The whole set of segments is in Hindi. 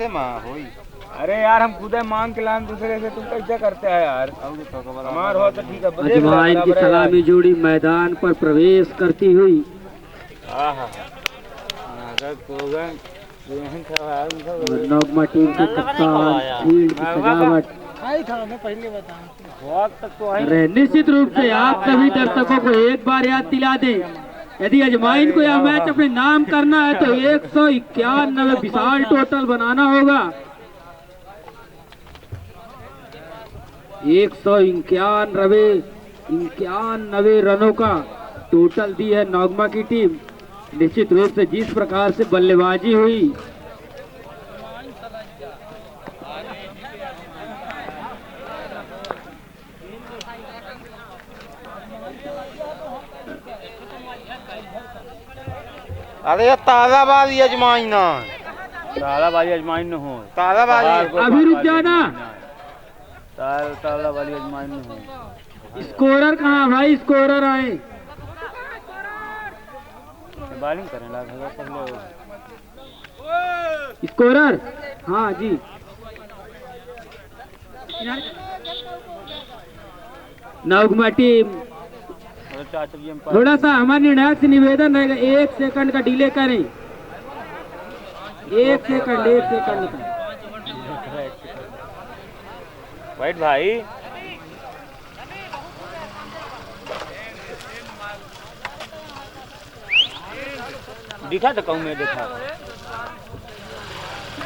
देते माँ होई। अरे यार हम खुद मांग के लाए दूसरे से, तुम कैसे करते हैं यार? हमार हो तो ठीक है। अजवाइन की सलामी जोड़ी मैदान पर प्रवेश करती हुई। नगमा टीम के कप्तान फील्ड की सजावट निश्चित रूप से आप सभी दर्शकों को एक बार याद दिला दें, यदि अजवाइन को यह मैच अपने नाम करना है तो 191 विशाल टोटल बनाना होगा। 191 रनों का टोटल दी है नगमा की टीम। निश्चित रूप से जिस प्रकार से बल्लेबाजी हुई, अरे ये ताज़ाबाजी अजमाइन तालाबाजी अजमाइन न हो, ताज़ाबाजी अभी रुक जाना। तालाबाजी अजमाइन न हो। स्कोरर कहाँ भाई? स्कोरर आए। बॉलिंग करें स्कोरर हाँ जी। नगमा टीम थोड़ा सा हमारा निर्णायक से निवेदन रहेगा, 1 सेकंड का डिले करें। 1 सेकंड का। वाइट भाई दिखा तो कहूँ मैं देखा।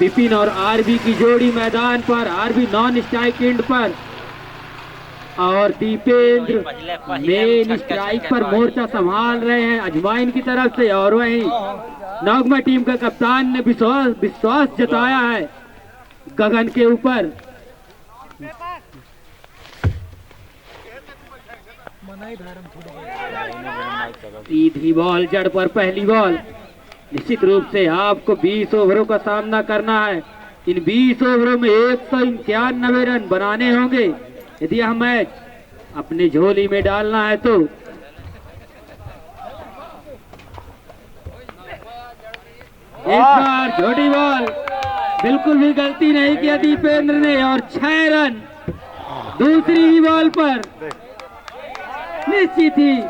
विपिन और आरबी की जोड़ी मैदान पर, आरबी नॉन स्ट्राइक एंड पर और दीपेंद्र मेन स्ट्राइक पर मोर्चा संभाल रहे हैं अजवाइन की तरफ से। और वहीं नगमा टीम का कप्तान ने विश्वास जताया है गगन के ऊपर। सीधी बॉल जड़ पर पहली बॉल। निश्चित रूप से आपको 20 ओवरों का सामना करना है। इन 20 ओवरों में 191 रन बनाने होंगे यदि यह मैच अपने झोली में डालना है तो। एक बार छोटी बॉल, बिल्कुल भी गलती नहीं किया दीपेंद्र ने और 6 रन दूसरी ही बॉल पर। निश्चित ही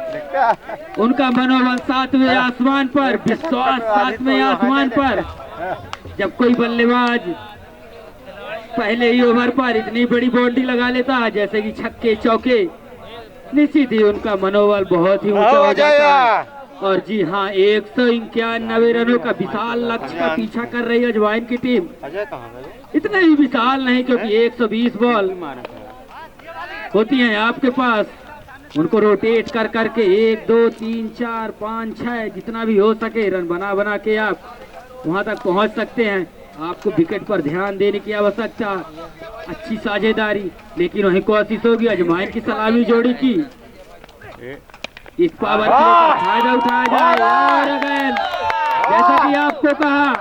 उनका मनोबल 7वें आसमान पर, विश्वास 7वें आसमान पर। जब कोई बल्लेबाज पहले ही ओवर पर इतनी बड़ी बाउंड्री लगा लेता है जैसे कि छक्के चौके, निश्चित ही उनका मनोबल बहुत ही ऊंचा हो जाता है। और जी हाँ, 191 रनों का विशाल लक्ष्य का पीछा कर रही है अजवाइन की टीम। इतना ही विशाल नहीं क्योंकि 120 बॉल होती हैं आपके पास, उनको रोटेट कर करके 1 2 3 4 5 6 जितना भी हो सके रन बना बना के आप वहां तक पहुंच सकते हैं। आपको विकेट पर ध्यान देने की आवश्यकता, अच्छी साझेदारी, लेकिन वही कोशिश होगी अजमाइन की सलामी जोड़ी की इस पावर प्ले का फायदा उठाया जाए। और अगेन जैसा कि आपको कहा,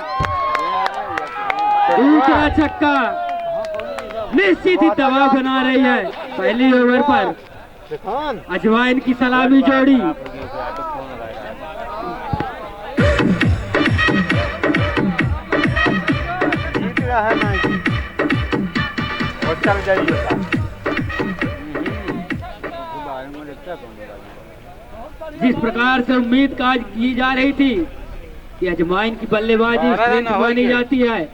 दूसरा छक्का, निश्चित ही दबाव बना रही है पहली ओवर पर अजवाइन की सलामी जोड़ी। जिस प्रकार से उम्मीद काज की जा रही थी कि अजमाइन की बल्लेबाजी मानी जाती है,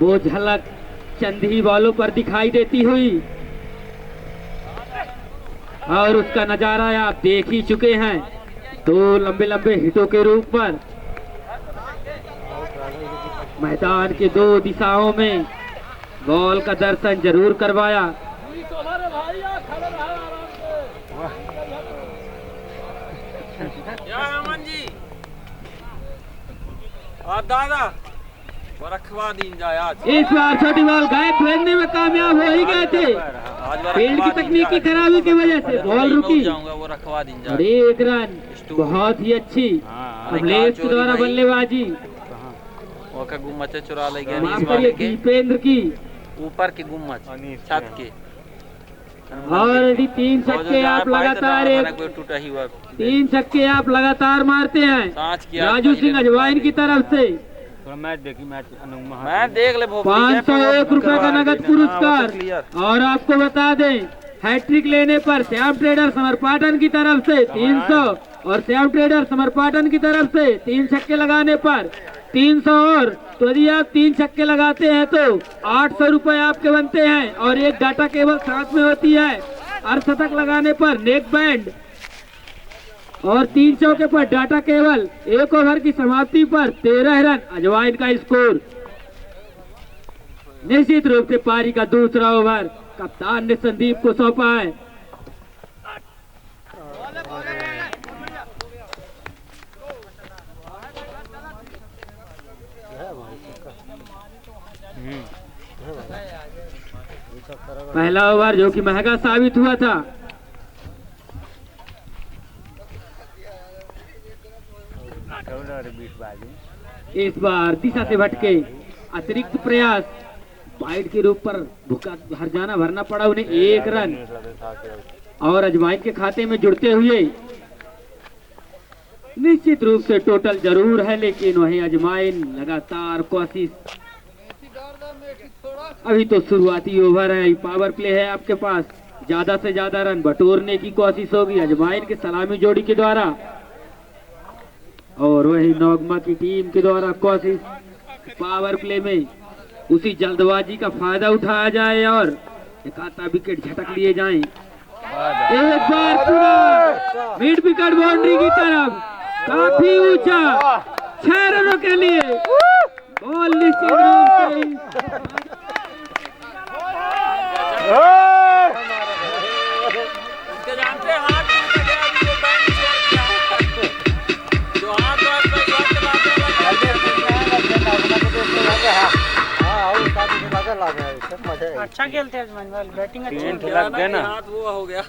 वो झलक चंद ही बॉलों पर दिखाई देती हुई और उसका नजारा आप देख ही चुके हैं 2 लंबे लंबे हिटों के रूप पर। मैदान के 2 दिशाओं में बॉल का दर्शन जरूर करवाया। दादा रखवा दी जाए आज। इस बार छोटी बॉल गए फेंकने में कामयाब हो ही गए थे, फील्ड की तकनीकी खराबी की वजह से बॉल रुकी वो रखवा दी जाए। और 1 रन, बहुत ही अच्छी कमलेश के द्वारा बल्लेबाजी। गुम्मत चुरा ले गया दीपेंद्र की ऊपर की गुम्मत छत के। और यदि 3 छक्के आप लगातार 3 छक्के आप लगातार मारते हैं राजू सिंह अजवाइन की तरफ से थोड़ा मैच देखी मैच मैं देख ले 501 रुपए का नगद पुरस्कार। और आपको बता दें हैट्रिक लेने पर श्याम ट्रेडर समरपाटन की तरफ से 300 और श्याम ट्रेडर समरपाटन की तरफ से 3 छक्के लगाने पर 300 और तो यदि आप 3 छक्के लगाते हैं तो 800 रुपए आपके बनते हैं और एक डाटा केबल साथ में होती है। अर्धशतक लगाने पर नेक बैंड और 3 चौके पर डाटा केबल। एक ओवर की समाप्ति पर 13 रन अजवाइन का स्कोर। निश्चित रूप से पारी का दूसरा ओवर कप्तान ने संदीप को सौंपा है। पहला ओवर जो कि महंगा साबित हुआ था। इस बार दिशा से भटके अतिरिक्त प्रयास वाइड के रूप पर भूखा हर जाना भरना पड़ा उन्हें 1 रन और अजवाइन के खाते में जुड़ते हुए निश्चित रूप से टोटल जरूर है, लेकिन वही अजवाइन लगातार कोशिश। अभी तो शुरुआती ओवर है, पावर प्ले है आपके पास, ज्यादा से ज्यादा रन बटोरने की कोशिश होगी अजवाइन के सलामी जोड़ी के द्वारा और वही नौगमा की टीम के द्वारा कोशिश पावर प्ले में उसी जल्दबाजी का फायदा उठाया जाए और एक आधा विकेट झटक लिए जाएं। एक बार पूरा मिड विकेट बाउंड्री की तरफ काफी ऊंचा 6 रनों के लिए बॉल निश्चित रूप से अच्छा खेलते हैं बैटिंग अच्छी लग गया ना वो हो गया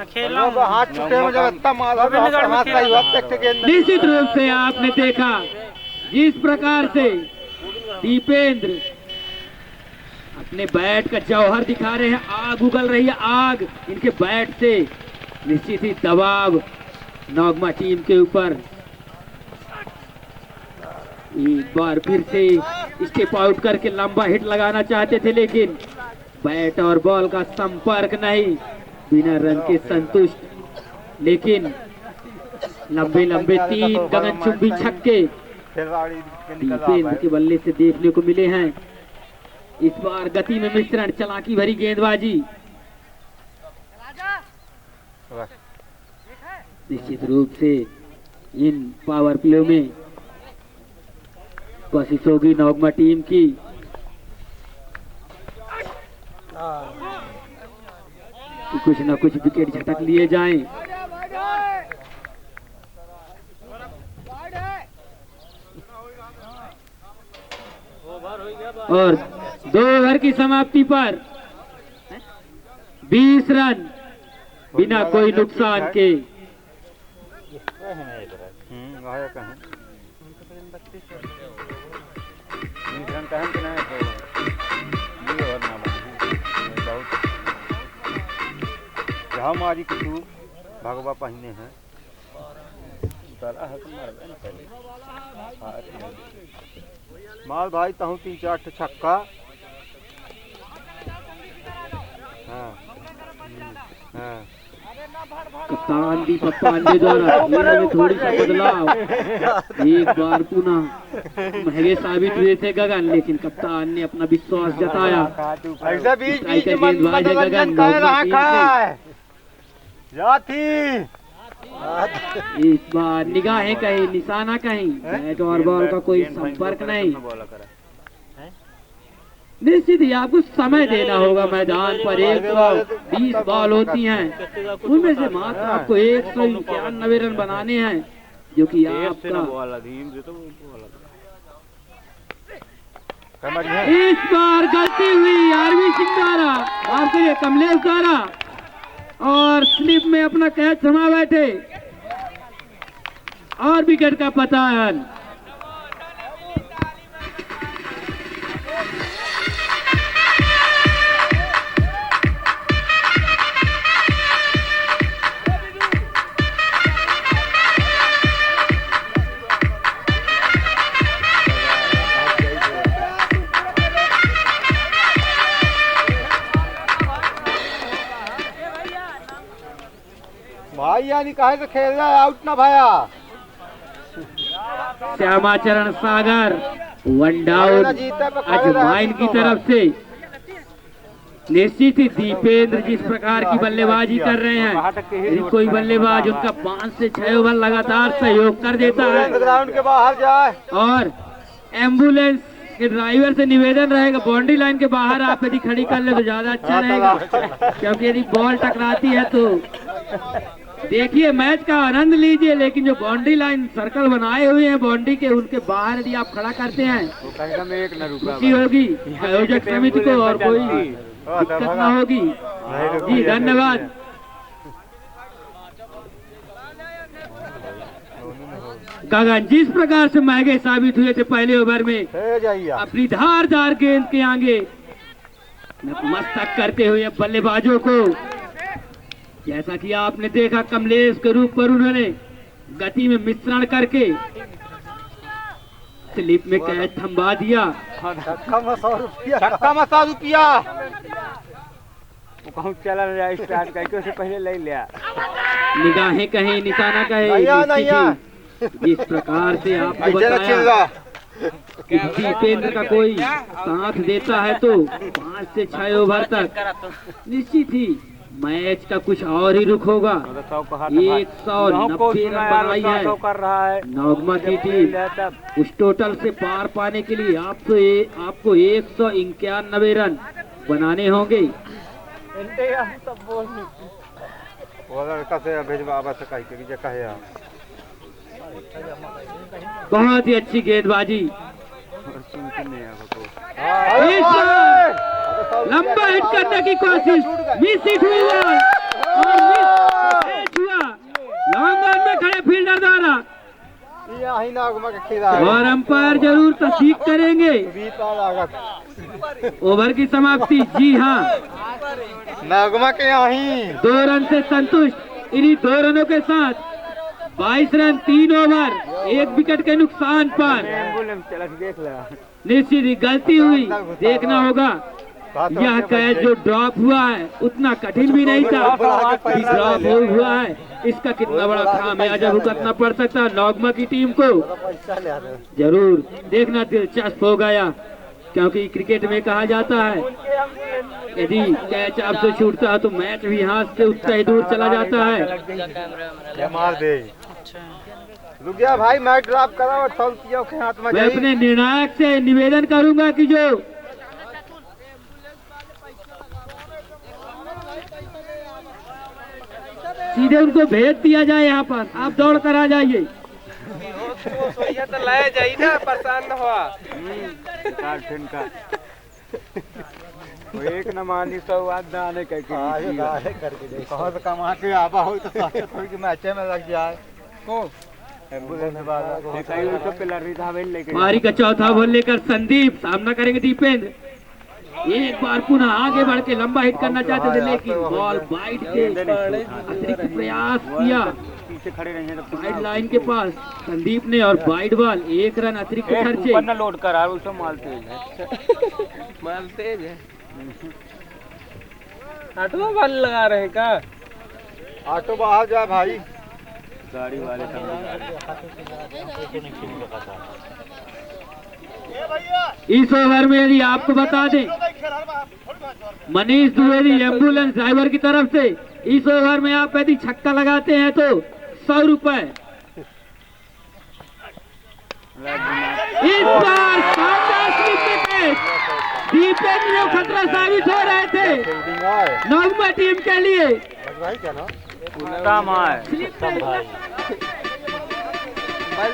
खेला हाथ छूटे में जब इतना माल हाथ का ही वक्त के निश्चित रूप से आपने देखा जिस प्रकार से दीपेंद्र अपने बैट का जौहर दिखा रहे हैं, आग उगल रही है आग इनके बैट से। निश्चित ही दबाव नौगमा टीम के ऊपर। एक बार फिर से स्टेप आउट करके लंबा हिट लगाना चाहते थे, लेकिन बैट और बॉल का संपर्क नहीं, बिना रन के संतुष्ट। लेकिन लंबे लंबे 3 गगनचुंबी छक्के दीपेंद्र के बल्ले से देखने को मिले हैं। इस बार गति में मिश्रण, चालाकी भरी गेंदबाजी। निश्चित रूप से इन पावर प्ले में कोशिश होगी नौगमा टीम की कि कुछ न कुछ विकेट झटक लिए जाएं। और 2 ओवर की समाप्ति पर 20 रन बिना कोई नुकसान के। हमारी कुछ भगवा पहने हैं माल भाई तहु 3-4 छक्का। कप्तान दीपक पांडे द्वारा लीला में थोड़ी सा बदलाव। एक बार पुनः महंगे साबित हुए थे गगन, लेकिन कप्तान ने अपना विश्वास जताया। ऐसा बीच बीच में गेंदबाज है गगन इस बार निगाहें कहीं निशाना कहीं, बैट और बॉल का कोई संपर्क नहीं। निश्चित ही आपको समय देना होगा मैदान पर। 120 बॉल होती हैं, उनमें से मात्र आपको 191 रन बनाने हैं, जो कि आपका इस बार गलती हुई आरवी सिंह द्वारा, आपके कमलेश द्वारा, और स्लिप में अपना कैच थमा बैठे और विकेट का पतन। भैया नहीं कहे तो खेल रहा है, आउट ना भाया। श्यामाचरण सागर वन डाउन अजमाइन की तरफ से। निश्चित ही दीपेंद्र जिस प्रकार की बल्लेबाजी कर रहे हैं, यदि कोई बल्लेबाज उनका 5 से 6 ओवर लगातार सहयोग कर देता है ग्राउंड के बाहर जाए। और एम्बुलेंस के ड्राइवर से निवेदन रहेगा बाउंड्री लाइन के बाहर आप यदि खड़ी कर ले तो ज्यादा अच्छा रहेगा, क्योंकि यदि बॉल टकराती है तो देखिए मैच का आनंद लीजिए, लेकिन जो बाउंड्री लाइन सर्कल बनाए हुए हैं बाउंड्री के, उनके बाहर यदि आप खड़ा करते हैं खुशी होगी आयोजक समिति को और कोई दिक्कत ना होगी। जी धन्यवाद। गगन जिस प्रकार से महंगे साबित हुए थे पहले ओवर में, अपनी धारदार गेंद के आगे मस्तक करते हुए बल्लेबाजों को, जैसा कि आपने देखा कमलेश के रूप पर उन्होंने गति में मिश्रण करके स्लिप में कैच थमा दिया। छक्का में 100 रुपया कहूँ चला जाए स्टार्ट करके उसे पहले ले लिया। निगाहें कहीं निशाना कहे। जिस प्रकार से आपको बताया कि दीपेंद्र का कोई साथ देता है तो 5 से 6 ओवर तक निश्चित ही मैच का कुछ और ही रुख होगा। 190 रन बनाई है नौगमा की टीम। उस टोटल से पार पाने के लिए आपको 191 रन बनाने होंगे। बहुत ही अच्छी गेंदबाजी, लंबा हिट करने की कोशिश, मिस हिट हुआ लॉन्ग ऑन में खड़े फील्डर द्वारा, और अंपायर जरूर तस्दीक करेंगे ओवर की समाप्ति। जी हाँ, नगमा के यहीं 2 रन से संतुष्ट। इन्हीं 2 रनों के साथ 22 रन 3 ओवर 1 विकेट के नुकसान पर निश्चित ही गलती हुई। देखना होगा यह कैच जो ड्रॉप हुआ है उतना कठिन भी नहीं था, ड्रॉप हुआ है इसका कितना बड़ा खामियाजा भुगतना पड़ सकता है नौगमा की टीम को। जरूर देखना दिलचस्प हो गया, क्योंकि क्रिकेट में कहा जाता है यदि कैच आपसे छूटता है तो मैच भी हाथ से उतना ही दूर चला जाता है। मार दे रुक गया भाई, मैच ड्रॉप करा और 100 रुपया के हाथ में। मैं अपने निर्णायक से निवेदन करूंगा कि जो सीधे उनको भेज दिया जाए, यहाँ पर आप दौड़ कर आ जाइए। तो लाया जाइए ना, परेशान न हुआ। एक न मानी 100 आने करके बहुत कमा के आवा हो तो थोड़ी मैच में लग जाए। पारी का चौथा बॉल लेकर संदीप सामना करेंगे दीपेंद्र। एक बार पुनः आगे बढ़ के लंबा हिट करना चाहते थे, लेकिन बॉल वाइड के अतिरिक्त प्रयास किया साइड लाइन के पास संदीप ने, और वाइड बॉल 1 रन अतिरिक्त खर्चे। लोड करा उसको माल तेज है ऑटो बॉल लगा रहे का, ऑटो बाहर जाए भाई, गाड़ी वाले इस ओवर में यदि आपको बता दें मनीष द्विवेदी एम्बुलेंस ड्राइवर की तरफ से, इस ओवर में आप यदि छक्का लगाते हैं तो 100 रुपए। इस बार दीपेंद्र जो खतरा साबित हो रहे थे नौगमा टीम के लिए। बज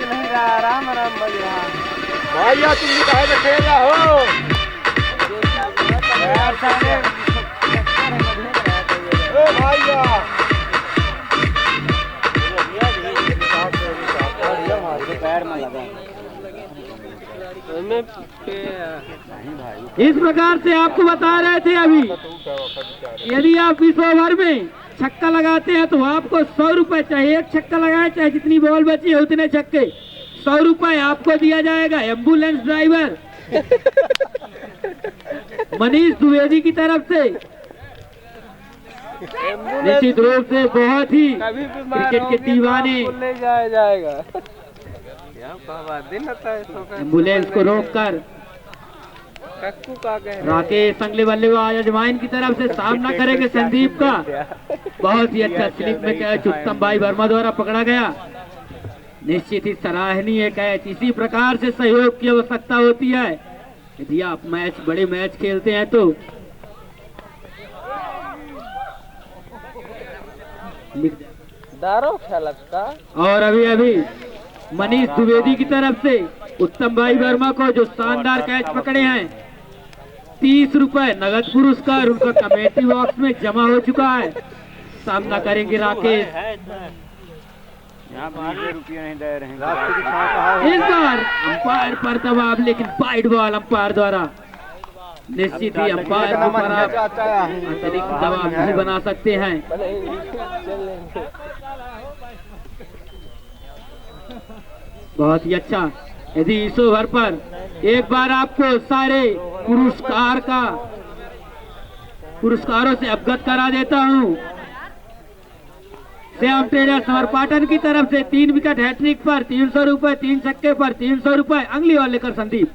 नहीं रहा, आराम आराम बज रहा भैया, तुम निकाय में खेल रहा हो। भैया पैर में लगा। इस प्रकार से आपको बता रहे थे अभी, यदि आप इस ओवर में छक्का लगाते हैं तो आपको 100 रुपए, चाहे एक छक्का लगाए चाहे जितनी बॉल बची है उतने छक्के, 100 रुपए आपको दिया जाएगा। एम्बुलेंस ड्राइवर मनीष द्विवेदी की तरफ से निश्चित रूप से बहुत ही क्रिकेट के दीवाने ले जाया जाएगा। एम्बुलेंस को रोककर कक्कू का कह राकेश अगले बल्लेबाज अजमाइन की तरफ से सामना करेंगे संदीप का। बहुत ही अच्छा स्लिप में कैच उत्तम भाई वर्मा द्वारा पकड़ा गया। निश्चित ही सराहनीय कैच। इसी प्रकार से सहयोग की आवश्यकता होती है यदि आप बड़े मैच खेलते हैं तो। दारो खेलत का और अभी मनीष द्विवेदी की तरफ से उत्तम भाई वर्मा को जो शानदार कैच पकड़े हैं 30 रुपए नगद पुरस्कार उनका कमेटी बॉक्स में जमा हो चुका है। सामना करेंगे राकेश। यहाँ रुपये नहीं दे रहे इस बार अंपायर पर दबाव लेकिन वाइड बॉल अंपायर द्वारा। निश्चित ही अंपायर के ऊपर आप अतिरिक्त दबाव नहीं बना सकते हैं। बहुत ही अच्छा। यदि इस ओवर पर एक बार आपको सारे पुरस्कारों से अवगत करा देता हूं। श्याम ट्रेडर्स समर पाटन की तरफ से 3 विकेट हैट्रिक पर 300 रुपए, 3 छक्के पर 300 रुपए। अगली ओवर लेकर संदीप।